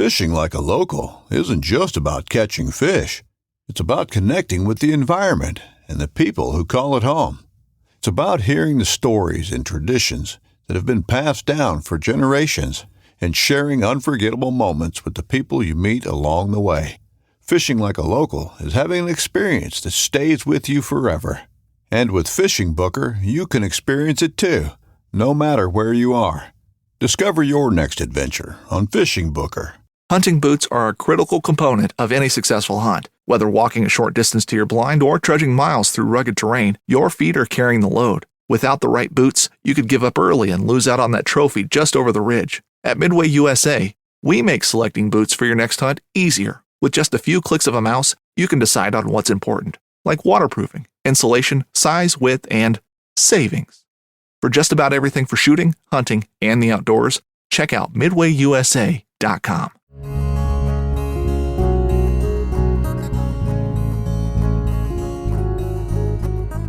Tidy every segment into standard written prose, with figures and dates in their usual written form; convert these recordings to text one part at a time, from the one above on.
Fishing like a local isn't just about catching fish. It's about connecting with the environment and the people who call it home. It's about hearing the stories and traditions that have been passed down for generations and sharing unforgettable moments with the people you meet along the way. Fishing like a local is having an experience that stays with you forever. And with Fishing Booker, you can experience it too, no matter where you are. Discover your next adventure on Fishing Booker. Hunting boots are a critical component of any successful hunt. Whether walking a short distance to your blind or trudging miles through rugged terrain, your feet are carrying the load. Without the right boots, you could give up early and lose out on that trophy just over the ridge. At Midway USA, we make selecting boots for your next hunt easier. With just a few clicks of a mouse, you can decide on what's important, like waterproofing, insulation, size, width, and savings. For just about everything for shooting, hunting, and the outdoors, check out MidwayUSA.com.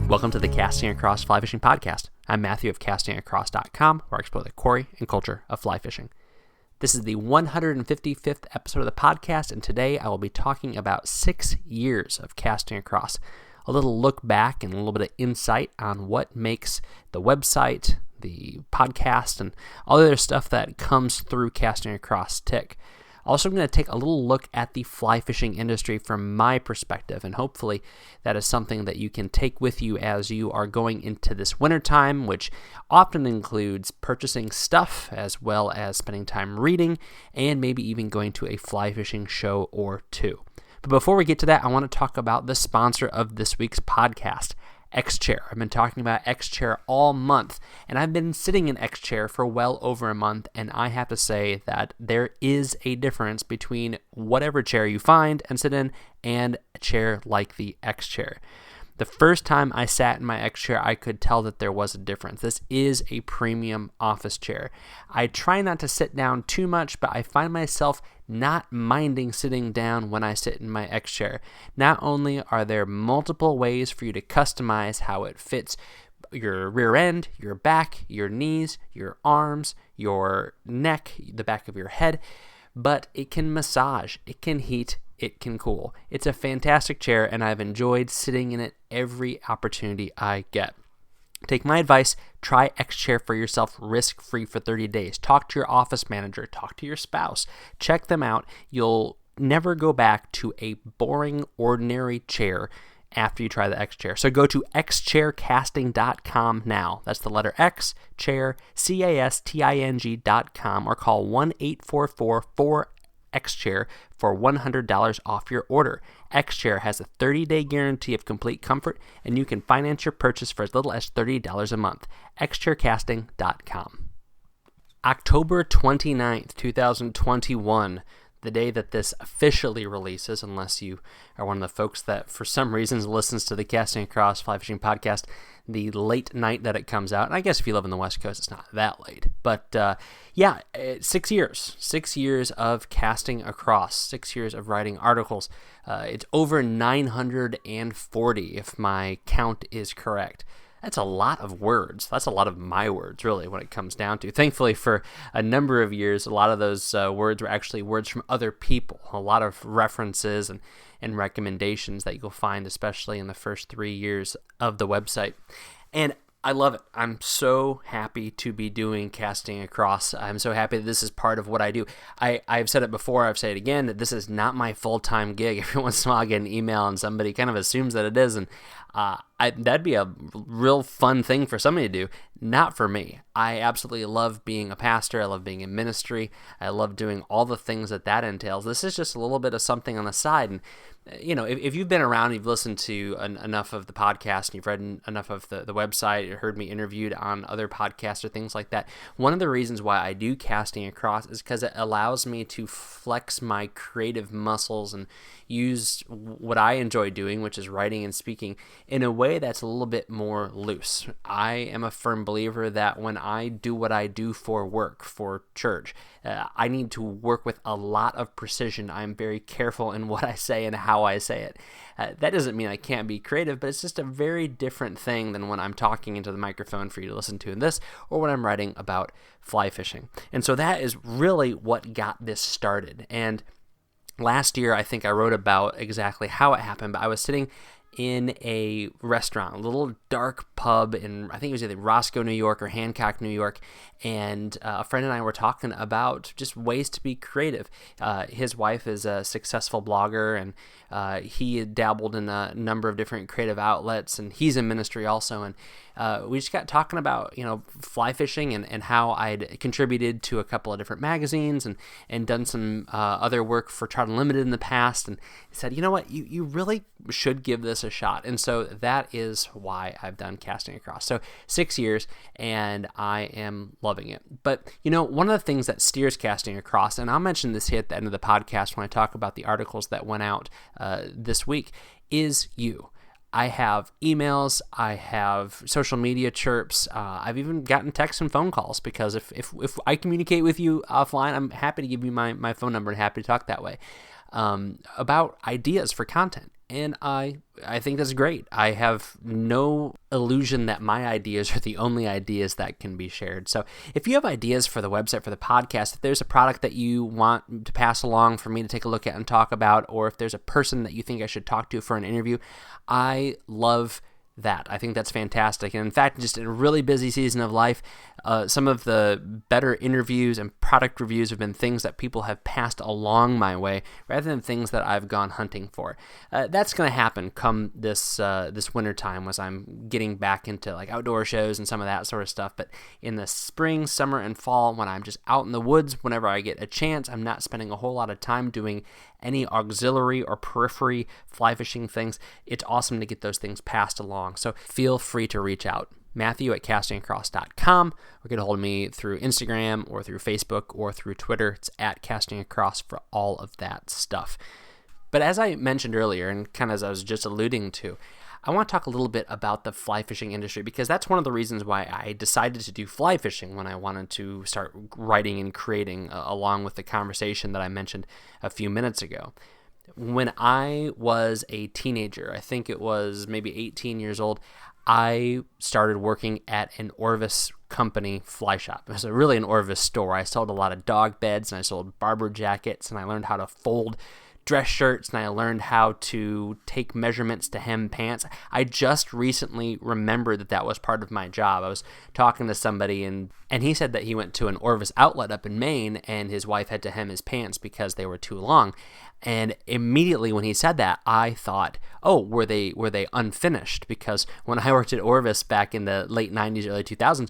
Welcome to the Casting Across Fly Fishing Podcast. I'm Matthew of CastingAcross.com, where I explore the quarry and culture of fly fishing. This is the 155th episode of the podcast, and today I will be talking about 6 years of casting across. A little look back and a little bit of insight on what makes the website, the podcast, and all the other stuff that comes through casting across tick. Also, I'm going to take a little look at the fly fishing industry from my perspective, and hopefully that is something that you can take with you as you are going into this wintertime, which often includes purchasing stuff as well as spending time reading and maybe even going to a fly fishing show or two. But before we get to that, I want to talk about the sponsor of this week's podcast, X-Chair. I've been talking about X-Chair all month, and I've been sitting in X-Chair for well over a month, and I have to say that there is a difference between whatever chair you find and sit in and a chair like the X-Chair. The first time I sat in my X-Chair, I could tell that there was a difference. This is a premium office chair. I try not to sit down too much, but I find myself not minding sitting down when I sit in my X-Chair. Not only are there multiple ways for you to customize how it fits your rear end, your back, your knees, your arms, your neck, the back of your head, but it can massage, it can heat, it can cool. It's a fantastic chair, and I've enjoyed sitting in it every opportunity I get. Take my advice, try X-Chair for yourself risk-free for 30 days. Talk to your office manager, talk to your spouse, check them out. You'll never go back to a boring, ordinary chair after you try the X-Chair. So go to xchaircasting.com now. That's the letter X, chair, casting.com, or call 1-844-4X-Chair for $100 off your order. X-Chair has a 30-day guarantee of complete comfort, and you can finance your purchase for as little as $30 a month. xchaircasting.com. October 29th, 2021, the day that this officially releases, unless you are one of the folks that for some reasons listens to the Casting Across Fly Fishing Podcast the late night that it comes out. And I guess if you live in the West Coast, it's not that late. But 6 years. 6 years of casting across. 6 years of writing articles. It's over 940 if my count is correct. That's a lot of words. That's a lot of my words, really, when it comes down to. Thankfully, for a number of years, a lot of those words were actually words from other people. A lot of references and recommendations that you'll find, especially in the first 3 years of the website. And I love it. I'm so happy to be doing Casting Across. I'm so happy that this is part of what I do. I've said it before, I've said it again, that this is not my full-time gig. Every once in a while I get an email and somebody kind of assumes that it is, and that'd be a real fun thing for somebody to do. Not for me. I absolutely love being a pastor. I love being in ministry. I love doing all the things that entails. This is just a little bit of something on the side. And you know, if you've been around, you've listened to enough of the podcast, and you've read enough of the website, or heard me interviewed on other podcasts or things like that, one of the reasons why I do Casting Across is because it allows me to flex my creative muscles and use what I enjoy doing, which is writing and speaking, in a way way that's a little bit more loose. I am a firm believer that when I do what I do for work, for church, I need to work with a lot of precision. I'm very careful in what I say and how I say it. That doesn't mean I can't be creative, but it's just a very different thing than when I'm talking into the microphone for you to listen to in this, or when I'm writing about fly fishing. And so that is really what got this started. And last year, I think I wrote about exactly how it happened, but I was sitting in a restaurant, a little dark pub in, I think it was either Roscoe, New York or Hancock, New York, and a friend and I were talking about just ways to be creative. His wife is a successful blogger, and he had dabbled in a number of different creative outlets, and he's in ministry also, and we just got talking about, fly fishing and how I'd contributed to a couple of different magazines and done some other work for Trout Unlimited in the past, and he said, you know what, you really should give this a shot. And so that is why I've done Casting Across. So 6 years, and I am loving it. But, one of the things that steers Casting Across, and I'll mention this here at the end of the podcast when I talk about the articles that went out this week, is you. I have emails, I have social media chirps, I've even gotten texts and phone calls, because if I communicate with you offline, I'm happy to give you my phone number and happy to talk that way about ideas for content. And I think that's great. I have no illusion that my ideas are the only ideas that can be shared. So if you have ideas for the website, for the podcast, if there's a product that you want to pass along for me to take a look at and talk about, or if there's a person that you think I should talk to for an interview, I love that. I think that's fantastic. And in fact, just in a really busy season of life, some of the better interviews and product reviews have been things that people have passed along my way rather than things that I've gone hunting for. That's going to happen come this winter time, as I'm getting back into like outdoor shows and some of that sort of stuff. But in the spring, summer, and fall, when I'm just out in the woods, whenever I get a chance, I'm not spending a whole lot of time doing any auxiliary or periphery fly fishing things. It's awesome to get those things passed along. So feel free to reach out. Matthew at castingacross.com, or get a hold of me through Instagram or through Facebook or through Twitter. It's at castingacross for all of that stuff. But as I mentioned earlier, and kind of as I was just alluding to, I want to talk a little bit about the fly fishing industry, because that's one of the reasons why I decided to do fly fishing when I wanted to start writing and creating, along with the conversation that I mentioned a few minutes ago. When I was a teenager, I think it was maybe 18 years old, I started working at an Orvis company fly shop. It was really an Orvis store. I sold a lot of dog beds, and I sold Barber jackets, and I learned how to fold dress shirts, and I learned how to take measurements to hem pants. I just recently remembered that was part of my job. I was talking to somebody, and he said that he went to an Orvis outlet up in Maine, and his wife had to hem his pants because they were too long. And immediately when he said that, I thought, oh, were they unfinished? Because when I worked at Orvis back in the late 90s, early 2000s,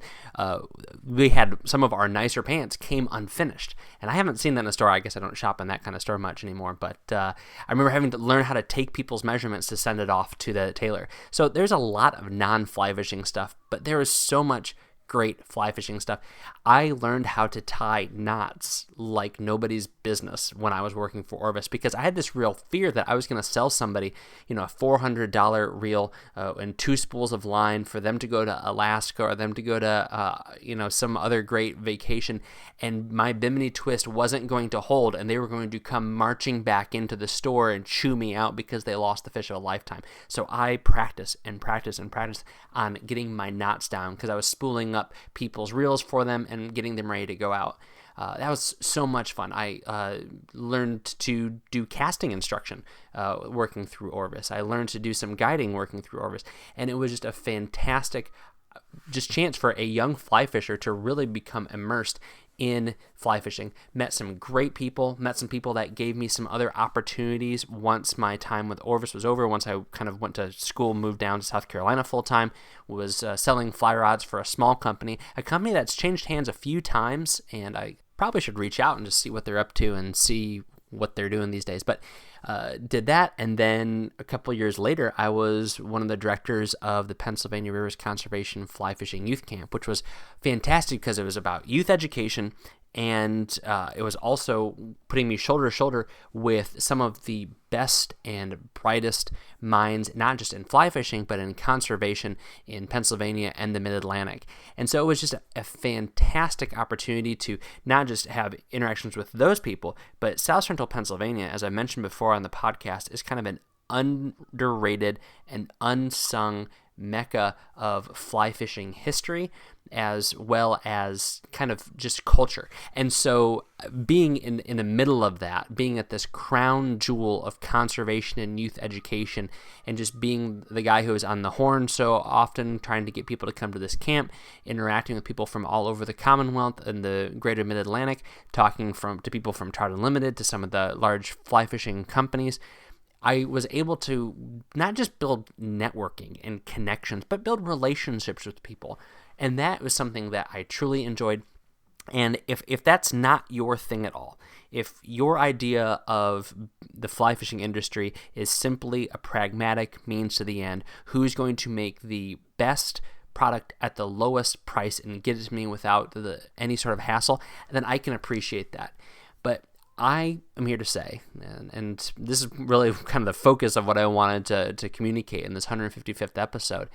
we had some of our nicer pants came unfinished. And I haven't seen that in the store. I guess I don't shop in that kind of store much anymore. But I remember having to learn how to take people's measurements to send it off to the tailor. So there's a lot of non-fly fishing stuff, but there is so much great fly fishing stuff. I learned how to tie knots like nobody's business when I was working for Orvis, because I had this real fear that I was going to sell somebody, a $400 reel and 2 spools of line for them to go to Alaska, or them to go to, some other great vacation, and my Bimini twist wasn't going to hold, and they were going to come marching back into the store and chew me out because they lost the fish of a lifetime. So I practiced on getting my knots down, because I was spooling up people's reels for them and getting them ready to go out. That was so much fun. I learned to do casting instruction working through Orvis. I learned to do some guiding working through Orvis, and it was just a fantastic chance for a young fly fisher to really become immersed in fly fishing. Met some great people, met some people that gave me some other opportunities once my time with Orvis was over. Once I kind of went to school, moved down to South Carolina full time, was selling fly rods for a small company, a company that's changed hands a few times, and I probably should reach out and just see what they're up to and see what they're doing these days. But did that, and then a couple years later, I was one of the directors of the Pennsylvania Rivers Conservation Fly Fishing Youth Camp, which was fantastic because it was about youth education And it was also putting me shoulder to shoulder with some of the best and brightest minds, not just in fly fishing, but in conservation in Pennsylvania and the Mid-Atlantic. And so it was just a fantastic opportunity to not just have interactions with those people, but South Central Pennsylvania, as I mentioned before on the podcast, is kind of an underrated and unsung mecca of fly fishing history, as well as kind of just culture. And so being in the middle of that, being at this crown jewel of conservation and youth education, and just being the guy who is on the horn so often trying to get people to come to this camp, interacting with people from all over the Commonwealth and the greater Mid-Atlantic, talking to people from Trout Unlimited to some of the large fly fishing companies, I was able to not just build networking and connections, but build relationships with people. And that was something that I truly enjoyed. And if that's not your thing at all, if your idea of the fly fishing industry is simply a pragmatic means to the end, who's going to make the best product at the lowest price and get it to me without any sort of hassle, then I can appreciate that. But I am here to say, and this is really kind of the focus of what I wanted to communicate in this 155th episode,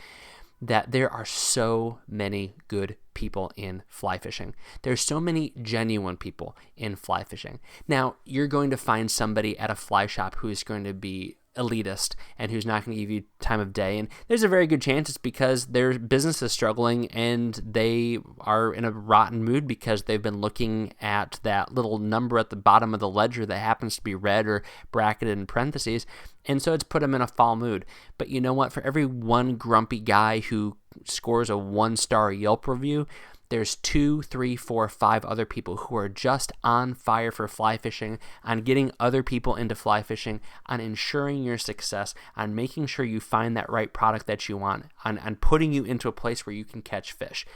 that there are so many good people in fly fishing. There's so many genuine people in fly fishing. Now, you're going to find somebody at a fly shop who's going to be elitist and who's not going to give you time of day, and there's a very good chance it's because their business is struggling and they are in a rotten mood because they've been looking at that little number at the bottom of the ledger that happens to be red or bracketed in parentheses, and so it's put them in a foul mood. But you know what? For every one grumpy guy who scores a 1-star Yelp review, there's 2, 3, 4, 5 other people who are just on fire for fly fishing, on getting other people into fly fishing, on ensuring your success, on making sure you find that right product that you want, on putting you into a place where you can catch fish.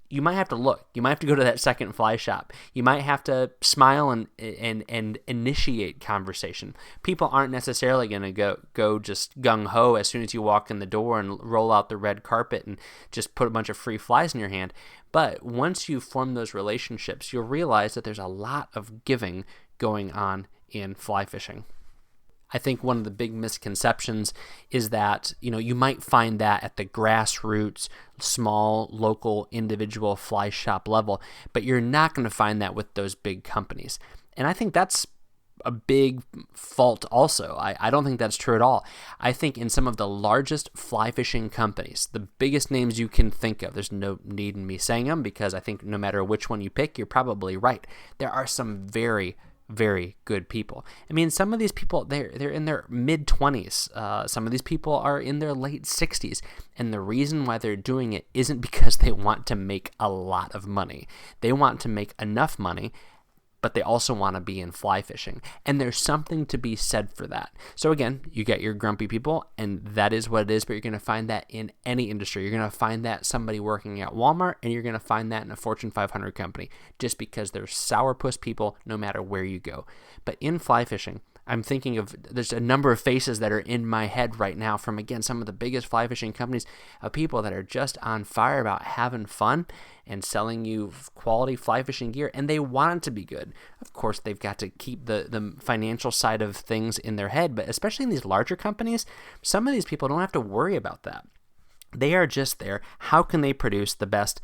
You might have to look. You might have to go to that second fly shop. You might have to smile and initiate conversation. People aren't necessarily going to go just gung-ho as soon as you walk in the door and roll out the red carpet and just put a bunch of free flies in your hand. But once you form those relationships, you'll realize that there's a lot of giving going on in fly fishing. I think one of the big misconceptions is that, you might find that at the grassroots, small, local, individual fly shop level, but you're not going to find that with those big companies. And I think that's a big fault also. I don't think that's true at all. I think in some of the largest fly fishing companies, the biggest names you can think of, there's no need in me saying them because I think no matter which one you pick, you're probably right. There are some very good people. I mean, some of these people, they're in their mid-20s. Some of these people are in their late 60s. And the reason why they're doing it isn't because they want to make a lot of money. They want to make enough money, but they also want to be in fly fishing. And there's something to be said for that. So again, you get your grumpy people, and that is what it is, but you're going to find that in any industry. You're going to find that somebody working at Walmart, and you're going to find that in a Fortune 500 company, just because there's sourpuss people no matter where you go. But in fly fishing, I'm thinking of, there's a number of faces that are in my head right now from, again, some of the biggest fly fishing companies, of people that are just on fire about having fun and selling you quality fly fishing gear, and they want it to be good. Of course, they've got to keep the financial side of things in their head, but especially in these larger companies, some of these people don't have to worry about that. They are just there. How can they produce the best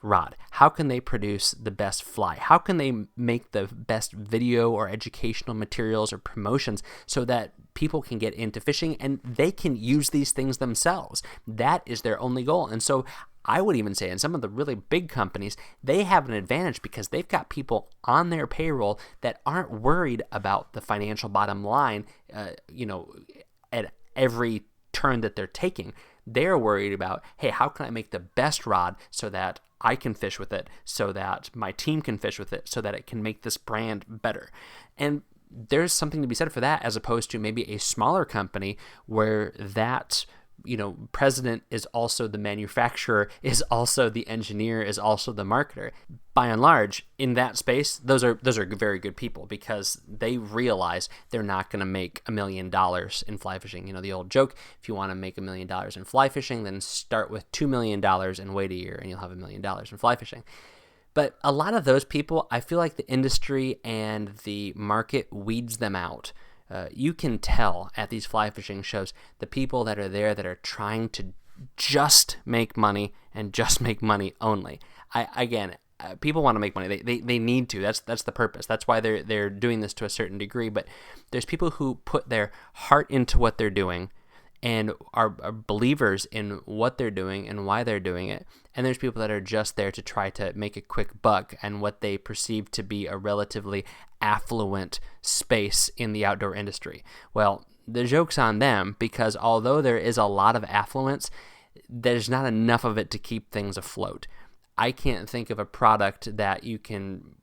rod? How can they produce the best fly? How can they make the best video or educational materials or promotions so that people can get into fishing and they can use these things themselves? That is their only goal. And so I would even say in some of the really big companies, they have an advantage because they've got people on their payroll that aren't worried about the financial bottom line, at every turn that they're taking. They're worried about, hey, how can I make the best rod so that I can fish with it, so that my team can fish with it, so that it can make this brand better. And there's something to be said for that, as opposed to maybe a smaller company where that president is also the manufacturer, is also the engineer, is also the marketer. By and large, in that space, those are very good people because they realize they're not going to make $1 million in fly fishing. The old joke, if you want to make $1 million in fly fishing, then start with $2 million and wait a year and you'll have $1 million in fly fishing. But a lot of those people, I feel like the industry and the market weeds them out. You can tell at these fly fishing shows the people that are there that are trying to just make money and just make money only. People want to make money. They need to. That's the purpose. That's why they're doing this to a certain degree. But there's people who put their heart into what they're doing and are believers in what they're doing and why they're doing it. And there's people that are just there to try to make a quick buck and what they perceive to be a relatively affluent space in the outdoor industry. Well, the joke's on them, because although there is a lot of affluence, there's not enough of it to keep things afloat. I can't think of a product that you can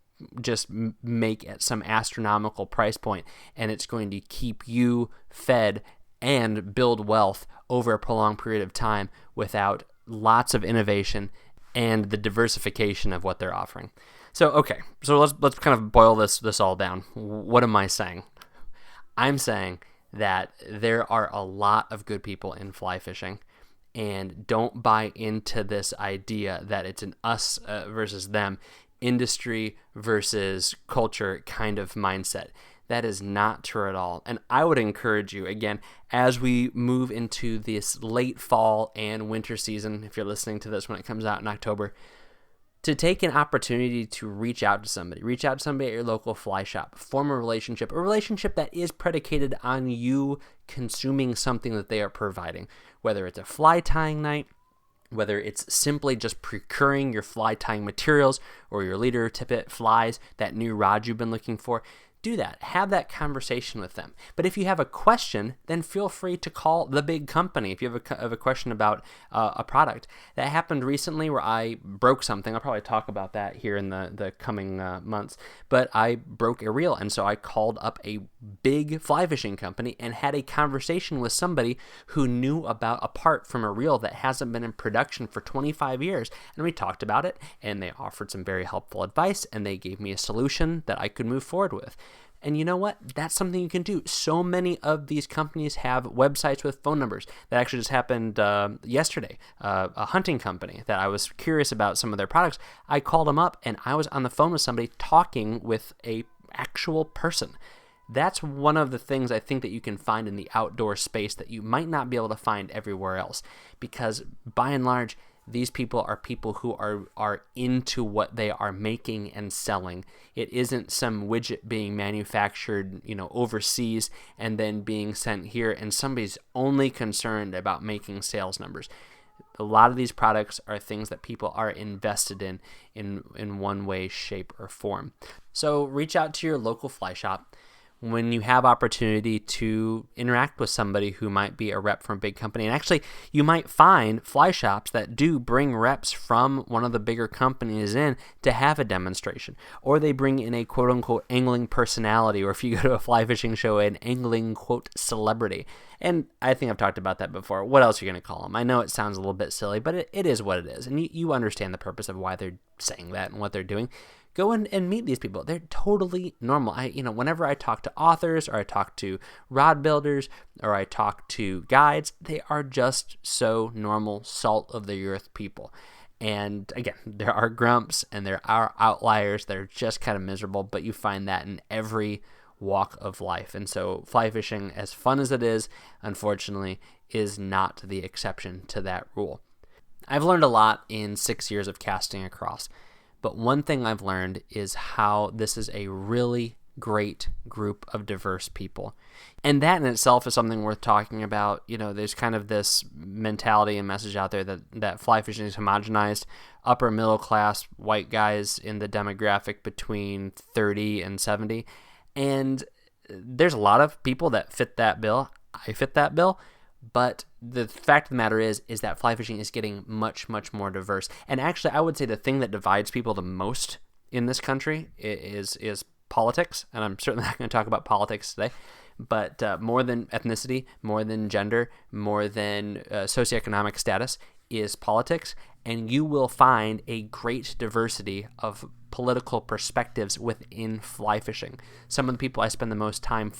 just make at some astronomical price point and it's going to keep you fed and build wealth over a prolonged period of time without lots of innovation and the diversification of what they're offering. So let's kind of boil this all down. What am I saying? I'm saying that there are a lot of good people in fly fishing, and don't buy into this idea that it's an us versus them, industry versus culture kind of mindset. That is not true at all. And I would encourage you, again, as we move into this late fall and winter season, if you're listening to this when it comes out in October, to take an opportunity to reach out to somebody at your local fly shop, form a relationship that is predicated on you consuming something that they are providing, whether it's a fly tying night, whether it's simply just procuring your fly tying materials or your leader, tippet, flies, that new rod you've been looking for. Do that. Have that conversation with them. But if you have a question, then feel free to call the big company if you have a question about a product. That happened recently where I broke something. I'll probably talk about that here in the coming months. But I broke a reel, and so I called up a big fly fishing company and had a conversation with somebody who knew about a part from a reel that hasn't been in production for 25 years. And we talked about it, and they offered some very helpful advice, and they gave me a solution that I could move forward with. And you know what? That's something you can do. So many of these companies have websites with phone numbers. That actually just happened yesterday. A hunting company that I was curious about some of their products. I called them up and I was on the phone with somebody talking with a actual person. That's one of the things I think that you can find in the outdoor space that you might not be able to find everywhere else. Because by and large, these people are people who are into what they are making and selling. It isn't some widget being manufactured, overseas and then being sent here, and somebody's only concerned about making sales numbers. A lot of these products are things that people are invested in one way, shape, or form. So reach out to your local fly shop. When you have opportunity to interact with somebody who might be a rep from a big company. And actually, you might find fly shops that do bring reps from one of the bigger companies in to have a demonstration. Or they bring in a quote-unquote angling personality, or if you go to a fly fishing show, an angling, quote, celebrity. And I think I've talked about that before. What else are you going to call them? I know it sounds a little bit silly, but it is what it is. And you understand the purpose of why they're saying that and what they're doing. Go in and meet these people. They're totally normal. Whenever I talk to authors, or I talk to rod builders, or I talk to guides, they are just so normal, salt of the earth people. And again, there are grumps and there are outliers that are just kind of miserable, but you find that in every walk of life. And so fly fishing, as fun as it is, unfortunately, is not the exception to that rule. I've learned a lot in 6 years of casting across. But one thing I've learned is how this is a really great group of diverse people. And that in itself is something worth talking about. There's kind of this mentality and message out there that fly fishing is homogenized, upper middle class white guys in the demographic between 30 and 70. And there's a lot of people that fit that bill. I fit that bill. But the fact of the matter is that fly fishing is getting much, much more diverse. And actually, I would say the thing that divides people the most in this country is politics. And I'm certainly not going to talk about politics today. But more than ethnicity, more than gender, more than socioeconomic status, is politics, and you will find a great diversity of political perspectives within fly fishing. Some of the people I spend the most time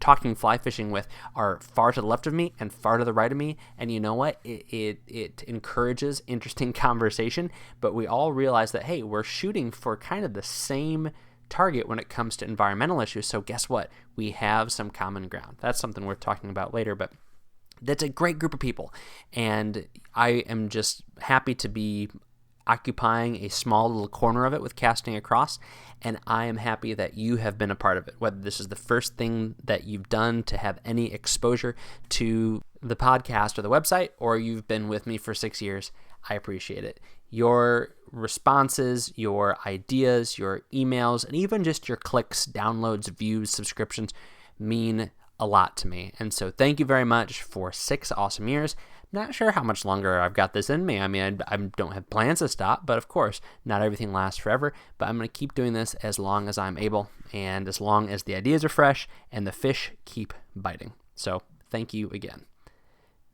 talking fly fishing with are far to the left of me and far to the right of me, and you know what? It encourages interesting conversation, but we all realize that, hey, we're shooting for kind of the same target when it comes to environmental issues, so guess what? We have some common ground. That's something worth talking about later, but that's a great group of people, and I am just happy to be occupying a small little corner of it with Casting Across, and I am happy that you have been a part of it, whether this is the first thing that you've done to have any exposure to the podcast or the website, or you've been with me for 6 years. I appreciate it. Your responses, your ideas, your emails, and even just your clicks, downloads, views, subscriptions mean a lot to me. And so thank you very much for 6 awesome years. Not sure how much longer I've got this in me. I mean, I don't have plans to stop, but of course, not everything lasts forever. But I'm going to keep doing this as long as I'm able, and as long as the ideas are fresh and the fish keep biting. So thank you again.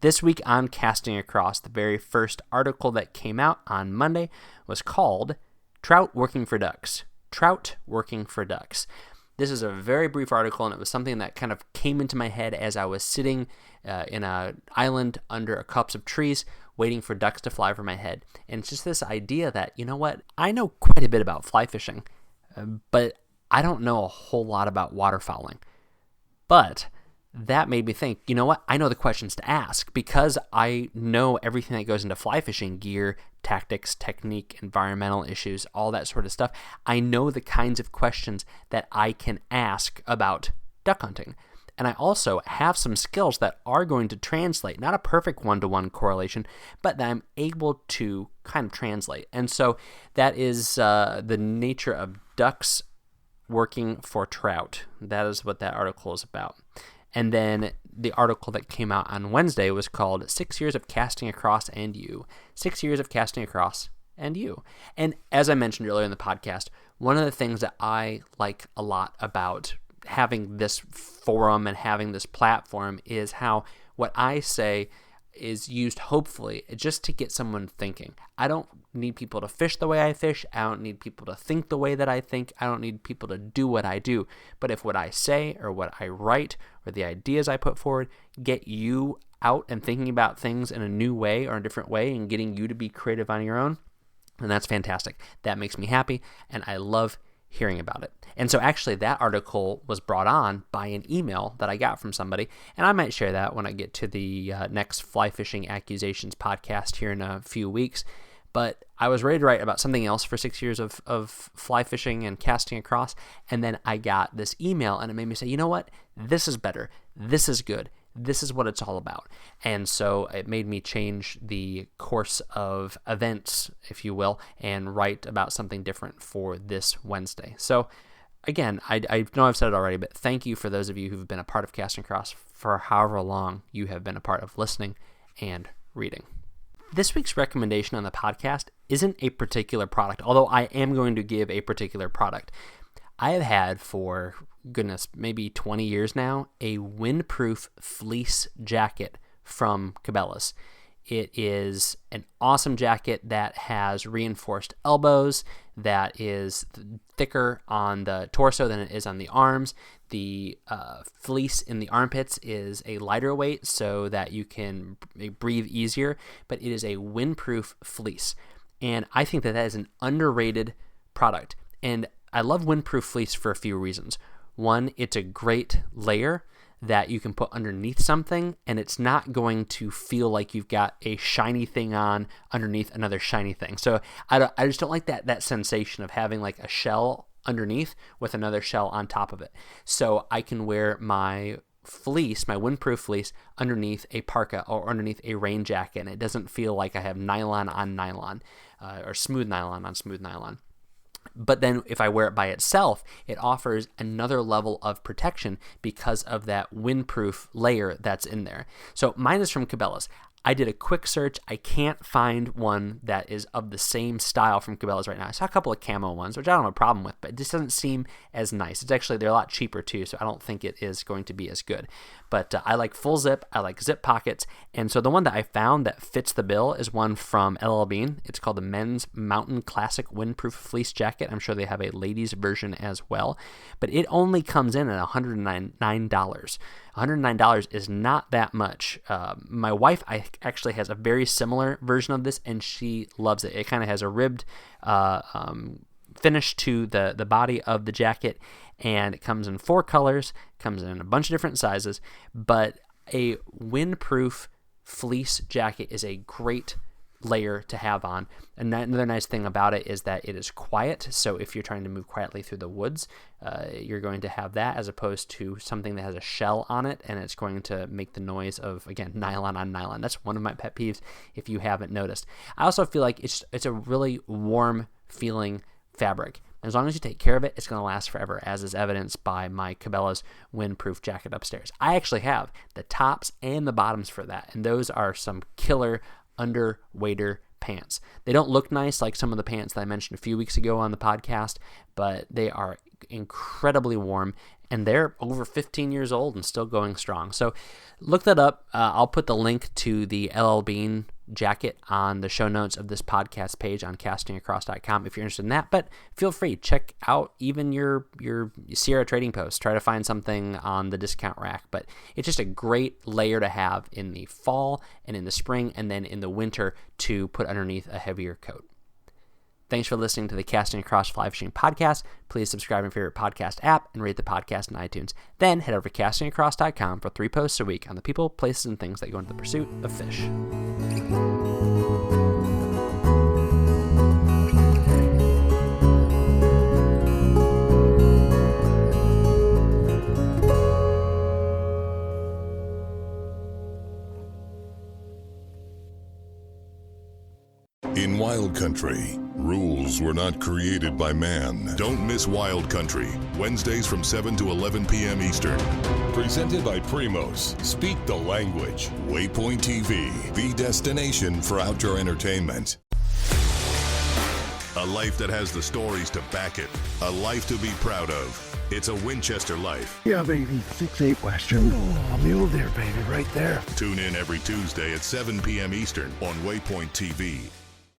This week on Casting Across, the very first article that came out on Monday was called Trout Working for Ducks. Trout Working for Ducks. This is a very brief article, and it was something that kind of came into my head as I was sitting in an island under a copse of trees waiting for ducks to fly over my head. And it's just this idea that, you know what, I know quite a bit about fly fishing, but I don't know a whole lot about waterfowling. But that made me think, you know what, I know the questions to ask because I know everything that goes into fly fishing: gear, tactics, technique, environmental issues, all that sort of stuff. I know the kinds of questions that I can ask about duck hunting. And I also have some skills that are going to translate, not a perfect one-to-one correlation, but that I'm able to kind of translate. And so that is the nature of ducks working for trout. That is what that article is about. And then the article that came out on Wednesday was called 6 Years of Casting Across and You. 6 years of casting across and you. And as I mentioned earlier in the podcast, one of the things that I like a lot about having this forum and having this platform is how what I say is used, hopefully, just to get someone thinking. I don't need people to fish the way I fish. I don't need people to think the way that I think. I don't need people to do what I do. But if what I say or what I write or the ideas I put forward get you out and thinking about things in a new way or a different way and getting you to be creative on your own, then that's fantastic. That makes me happy, and I love hearing about it. And so actually that article was brought on by an email that I got from somebody, and I might share that when I get to the next Fly Fishing Accusations podcast here in a few weeks. But I was ready to write about something else for 6 years of fly fishing and casting across, and then I got this email, and it made me say, you know what? This is better. This is good. This is what it's all about. And so it made me change the course of events, if you will, and write about something different for this Wednesday. So again, I know I've said it already, but thank you for those of you who've been a part of Casting Across for however long you have been a part of listening and reading. This week's recommendation on the podcast isn't a particular product, although I am going to give a particular product. I have had for, goodness, maybe 20 years now, a windproof fleece jacket from Cabela's. It is an awesome jacket that has reinforced elbows, that is thicker on the torso than it is on the arms. The fleece in the armpits is a lighter weight so that you can breathe easier, but it is a windproof fleece. And I think that is an underrated product. And I love windproof fleece for a few reasons. One, it's a great layer that you can put underneath something, and it's not going to feel like you've got a shiny thing on underneath another shiny thing. So I just don't like that sensation of having like a shell underneath with another shell on top of it. So I can wear my fleece, my windproof fleece, underneath a parka or underneath a rain jacket, and it doesn't feel like I have nylon on nylon or smooth nylon on smooth nylon. But then if I wear it by itself, it offers another level of protection because of that windproof layer that's in there. So mine is from Cabela's. I did a quick search. I can't find one that is of the same style from Cabela's right now. I saw a couple of camo ones, which I don't have a problem with, but it just doesn't seem as nice. It's actually, they're a lot cheaper too, so I don't think it is going to be as good. But I like full zip. I like zip pockets. And so the one that I found that fits the bill is one from LL Bean. It's called the Men's Mountain Classic Windproof Fleece Jacket. I'm sure they have a ladies version as well. But it only comes in at $109. $109 is not that much. My wife actually has a very similar version of this, and she loves it. It kind of has a ribbed finish to the body of the jacket, and it comes in 4 colors, comes in a bunch of different sizes, but a windproof fleece jacket is a great layer to have on. And another nice thing about it is that it is quiet, so if you're trying to move quietly through the woods, you're going to have that as opposed to something that has a shell on it, and it's going to make the noise of, again, nylon on nylon. That's one of my pet peeves if you haven't noticed. I also feel like it's a really warm feeling fabric. As long as you take care of it, it's going to last forever, as is evidenced by my Cabela's windproof jacket upstairs. I actually have the tops and the bottoms for that, and those are some killer underwater pants. They don't look nice like some of the pants that I mentioned a few weeks ago on the podcast, but they are incredibly warm, and they're over 15 years old and still going strong. So look that up. I'll put the link to the LL Bean jacket on the show notes of this podcast page on castingacross.com if you're interested in that. But feel free, check out even your Sierra Trading Post. Try to find something on the discount rack. But it's just a great layer to have in the fall and in the spring, and then in the winter to put underneath a heavier coat. Thanks for listening to the Casting Across Fly Fishing podcast. Please subscribe in your favorite podcast app and rate the podcast in iTunes. Then head over to castingacross.com for 3 posts a week on the people, places, and things that go into the pursuit of fish. In Wild Country, rules were not created by man. Don't miss Wild Country, Wednesdays from 7 to 11 p.m. Eastern. Presented by Primos. Speak the language. Waypoint TV, the destination for outdoor entertainment. A life that has the stories to back it. A life to be proud of. It's a Winchester life. Yeah, baby. 6'8" Western. Oh, mule deer, baby, right there. Tune in every Tuesday at 7 p.m. Eastern on Waypoint TV.